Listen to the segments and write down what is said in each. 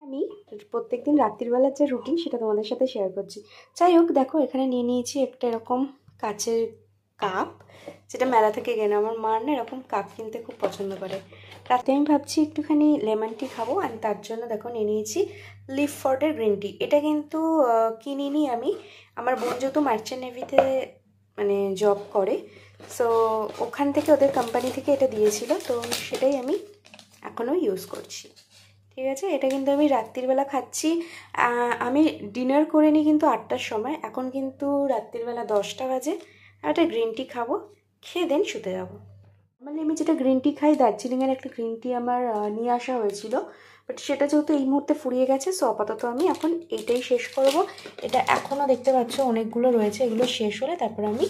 আমি প্রত্যেকদিন রাত্রির বেলার যে রুটিন সেটা তোমাদের সাথে শেয়ার করছি। যাই হোক, দেখো এখানে নিয়ে নিয়েছি একটা এরকম কাচের কাপ, যেটা মেলা থেকে কেনা। আমার মার না এরকম কাপ কিনতে খুব পছন্দ করে। রাতে আমি ভাবছি একটুখানি লেমন টি খাবো, আর তার জন্য দেখো নিয়ে নিয়েছি লিফ ফর্টের গ্রিন টি। এটা কিন্তু কিনিনি আমি, আমার বোন যেহেতু মার্চেন্ট নেভিতে মানে জব করে, সো ওখান থেকে ওদের কোম্পানি থেকে এটা দিয়েছিল, তো সেটাই আমি এখনও ইউজ করছি। ঠিক আছে, এটা কিন্তু আমি রাত্রিবেলা খাচ্ছি। আমি ডিনার করে নিই কিন্তু 8টার সময়, এখন কিন্তু রাত্রিবেলা 10টা বাজে। আর একটা গ্রিন টি খাবো, খেয়ে দেন শুতে যাবো। মানে আমি যেটা গ্রিন টি খাই, দার্জিলিংয়ের একটা গ্রিন টি আমার নিয়ে আসা হয়েছিল, বাট সেটা যেহেতু এই মুহূর্তে ফুরিয়ে গেছে, সো আপাতত আমি এখন এইটাই শেষ করব। এটা এখনও দেখতে পাচ্ছ অনেকগুলো রয়েছে, এগুলো শেষ হলে তারপর আমি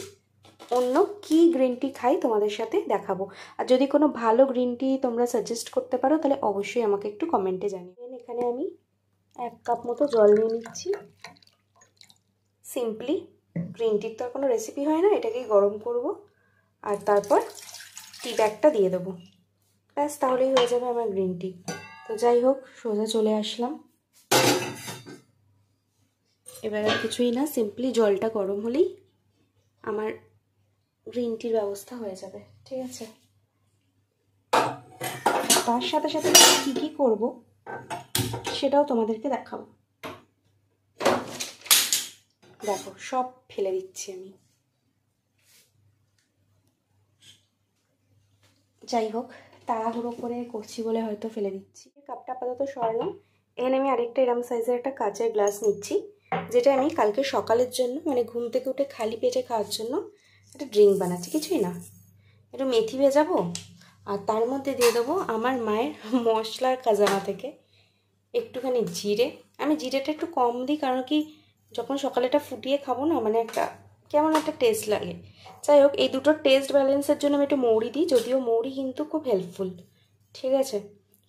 অন্য কি গ্রিন টি খাই তোমাদের সাথে দেখাবো। আর যদি কোনো ভালো গ্রিন টি তোমরা সাজেস্ট করতে পারো তাহলে অবশ্যই আমাকে একটু কমেন্টে জানিয়ে। এখানে আমি 1 কাপ মতো জল নিয়ে নিচ্ছি। সিম্পলি গ্রিন টির তো আর কোনো রেসিপি হয় না, এটাকেই গরম করব আর তারপর টি ব্যাগটা দিয়ে দেবো, ব্যাস তাহলেই হয়ে যাবে আমার গ্রিন টি। তো যাই হোক, সোজা চলে আসলাম। এবার আর কিছুই না, সিম্পলি জলটা গরম হলেই আমার গ্রিন টির ব্যবস্থা হয়ে যাবে। ঠিক আছে, তার সাথে সাথে কী কী করবো সেটাও তোমাদেরকে দেখাবো। দেখো সব ফেলে দিচ্ছি আমি। যাই হোক, তাড়াহুড়ো করে করছি বলে হয়তো ফেলে দিচ্ছি। কাপটা আপাতত সরালাম। এখানে আমি আরেকটা এরম সাইজের একটা কাচের গ্লাস নিচ্ছি, যেটা আমি কালকে সকালের জন্য মানে ঘুম থেকে উঠে খালি পেটে খাওয়ার জন্য একটা ড্রিঙ্ক বানাচ্ছি। কিছুই না, একটু মেথি ভেজাবো আর তার মধ্যে দিয়ে দেবো আমার মায়ের মশলার খাজানা থেকে একটুখানি জিরে। আমি জিরেটা একটু কম দিই, কারণ কি যখন সকালেটা ফুটিয়ে খাবো না, মানে একটা কেমন একটা টেস্ট লাগে। যাই হোক, এই দুটোর টেস্ট ব্যালেন্সের জন্য আমি একটু মৌরি দিই, যদিও মৌরি কিন্তু খুব হেল্পফুল। ঠিক আছে,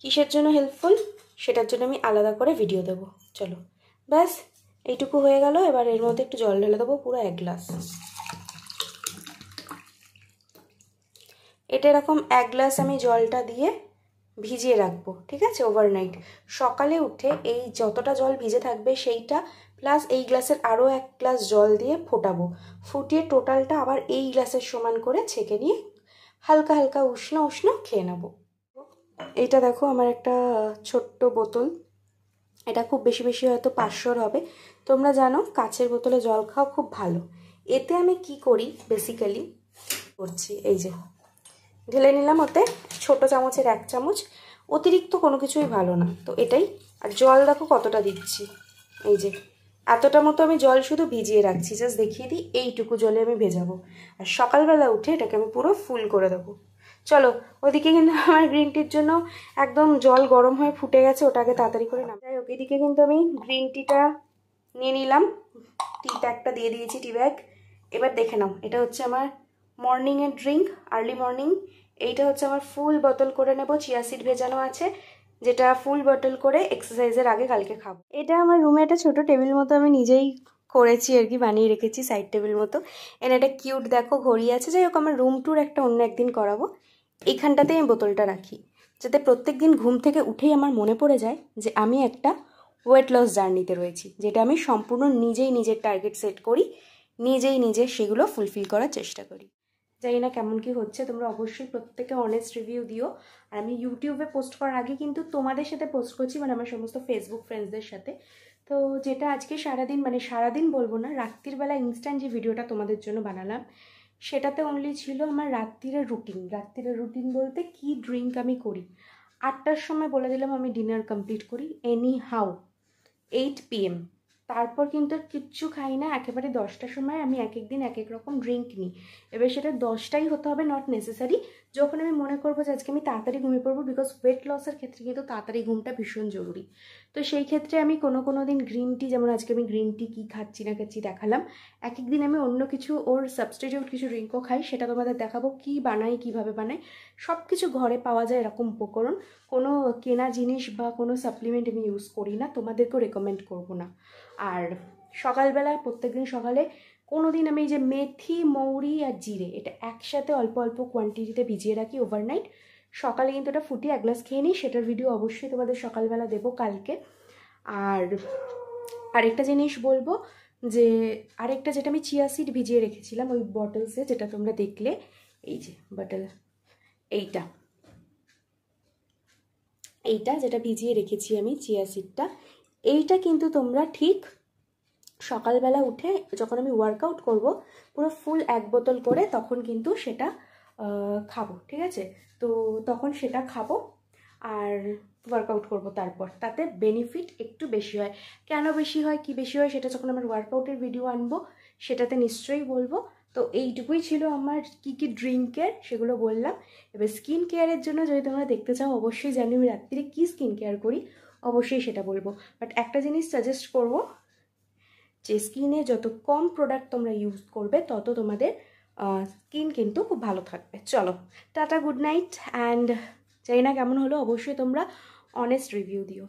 কিসের জন্য হেল্পফুল সেটার জন্য আমি আলাদা করে ভিডিও দেবো। চলো, ব্যাস এইটুকু হয়ে গেল। এবার এর মধ্যে একটু জল ঢেলে দেবো, পুরো 1 গ্লাস। এটা এরকম 1 গ্লাস আমি জলটা দিয়ে ভিজিয়ে রাখবো। ঠিক আছে, ওভারনাইট। সকালে উঠে এই যতটা জল ভিজে থাকবে সেইটা প্লাস এই গ্লাসের আরও 1 গ্লাস জল দিয়ে ফোটাবো। ফুটিয়ে টোটালটা আবার এই গ্লাসের সমান করে ছেঁকে নিয়ে হালকা হালকা উষ্ণ উষ্ণ খেয়ে নেবো। এইটা দেখো আমার একটা ছোট্ট বোতল, এটা খুব বেশি বেশি হয়তো 500 হবে। তোমরা জানো কাচের বোতলে জল খাওয়া খুব ভালো। এতে আমি কি করি বেসিক্যালি করছি, এই যে ঢেলে নিলাম ওতে ছোট চামচের 1 চামচ, অতিরিক্ত কোনো কিছুই ভালো না, তো এটাই। আর জল দেখো কতটা দিচ্ছি, এই যে এতটা মতো আমি জল শুধু ভিজিয়ে রাখছি, জাস্ট দেখিয়ে দিই এইটুকু জলে আমি ভেজাবো। আর সকালবেলা উঠে এটাকে আমি পুরো ফুল করে দেবো। চলো, ওদিকে কিন্তু আমার গ্রিন টির জন্য একদম জল গরম হয়ে ফুটে গেছে, ওটাকে তাড়াতাড়ি করে নাম। যাই হোক, এদিকে কিন্তু আমি গ্রিন টিটা নিয়ে নিলাম, টি ব্যাগটা দিয়ে দিয়েছি, টি ব্যাগ। এবার দেখে নাও, এটা হচ্ছে আমার মর্নিংয়ের ড্রিঙ্ক, আর্লি মর্নিং। এইটা হচ্ছে আমার ফুল বোতল করে নেব, চিয়া সিড ভেজানো আছে, যেটা ফুল বোতল করে এক্সারসাইজের আগে কালকে খাবো। এটা আমার রুমে একটা ছোট টেবিল মতো আমি নিজেই করেছি আর কি, বানিয়ে রেখেছি সাইড টেবিল মতো। এর একটা কিউট দেখো ঘড়ি আছে। যাই হোক, আমার রুম ট্যুর একটা অন্য একদিন করাবো। এইখানটাতে আমি বোতলটা রাখি, যাতে প্রত্যেক দিন ঘুম থেকে উঠেই আমার মনে পড়ে যায় যে আমি একটা ওয়েট লস জার্নিতে রয়েছি, যেটা আমি সম্পূর্ণ নিজেই নিজের টার্গেট সেট করি, নিজে সেগুলো ফুলফিল করার চেষ্টা করি। জানি না কেমন কি হচ্ছে, তোমরা অবশ্যই প্রত্যেকে অনেস্ট রিভিউ দিও। আর আমি ইউটিউবে পোস্ট করার আগে কিন্তু তোমাদের সাথে পোস্ট করছি, মানে আমার সমস্ত ফেসবুক ফ্রেন্ডসদের সাথে। তো যেটা আজকে সারাদিন, মানে সারাদিন বলবো না, রাত্রির বেলা ইনস্ট্যান্ট যে ভিডিওটা তোমাদের জন্য বানালাম, সেটাতে অনলি ছিল আমার রাত্রিরের রুটিন। রাত্রিরের রুটিন বলতে কি ড্রিঙ্ক আমি করি। 8টার সময় বলে দিলাম আমি ডিনার কমপ্লিট করি, এনি হাউ 8 PM। তারপর কিন্তু আর কিচ্ছু খাই না, একেবারে 10টার সময় আমি এক একদিন এক এক রকম ড্রিঙ্ক নিই। এবার সেটা 10টাই হতে হবে, নট নেসেসারি। যখন আমি মনে করবো যে আজকে আমি তাড়াতাড়ি ঘুমিয়ে পড়বো, বিকজ ওয়েট লসের ক্ষেত্রে কিন্তু তাড়াতাড়ি ঘুমটা ভীষণ জরুরি। তো সেই ক্ষেত্রে আমি কোনো দিন গ্রিন টি, যেমন আজকে আমি গ্রিন টি কী খাচ্ছি না খাচ্ছি দেখালাম। এক একদিন আমি অন্য কিছু ওর সাবস্টিটিউট কিছু ড্রিঙ্কও খাই, সেটা তোমাদের দেখাবো কী বানাই, কীভাবে বানাই। সব কিছু ঘরে পাওয়া যায় এরকম উপকরণ, কোনো কেনা জিনিস বা কোনো সাপ্লিমেন্ট আমি ইউজ করি না, তোমাদেরকেও রেকমেন্ড করবো না। আর সকালবেলা প্রত্যেকদিন সকালে কোনো দিন আমি যে মেথি, মৌরি আর জিরে এটা একসাথে অল্প অল্প কোয়ান্টিটিতে ভিজিয়ে রাখি ওভারনাইট। সকালে কিন্তু এটা ফুটিয়ে 1 গ্লাস খেয়ে নিই, সেটার ভিডিও অবশ্যই তোমাদের সকালবেলা দেবো কালকে। আর আরেকটা জিনিস বলবো যে আরেকটা যেটা আমি চিয়া সিড ভিজিয়ে রেখেছিলাম ওই বটলসে, যেটা তোমরা দেখলে, এই যে বটল, এইটা যেটা ভিজিয়ে রেখেছি আমি চিয়া সিডটা, এইটা কিন্তু তোমরা ঠিক সকালবেলা উঠে যখন আমি ওয়ার্কআউট করব পুরো ফুল 1 বোতল করে তখন কিন্তু সেটা খাবো, ঠিক আছে? তো তখন সেটা খাবো আর ওয়ার্কআউট করব, তারপর তাতে বেনিফিট একটু বেশি হয়। কেন বেশি হয়, কি বেশি হয়, সেটা যখন আমার ওয়ার্কআউটের ভিডিও আনবো সেটাতে নিশ্চয়ই বলবো। তো এইটুকুই ছিল আমার কি কি ড্রিঙ্কের, সেগুলো বললাম। এবার স্কিন কেয়ারের জন্য যদি তোমরা দেখতে চাও অবশ্যই জানি আমি রাত্রিরে কী স্কিন কেয়ার করি, অবশ্যই সেটা বলবো। বাট একটা জিনিস সাজেস্ট করবো, যে স্কিনে যত কম প্রোডাক্ট তোমরা ইউজ করবে তত তোমাদের স্কিন কিন্তু খুব ভালো থাকবে। চলো টাটা, গুড নাইট, অ্যান্ড জানি না কেমন হলো, অবশ্যই তোমরা অনেস্ট রিভিউ দিও।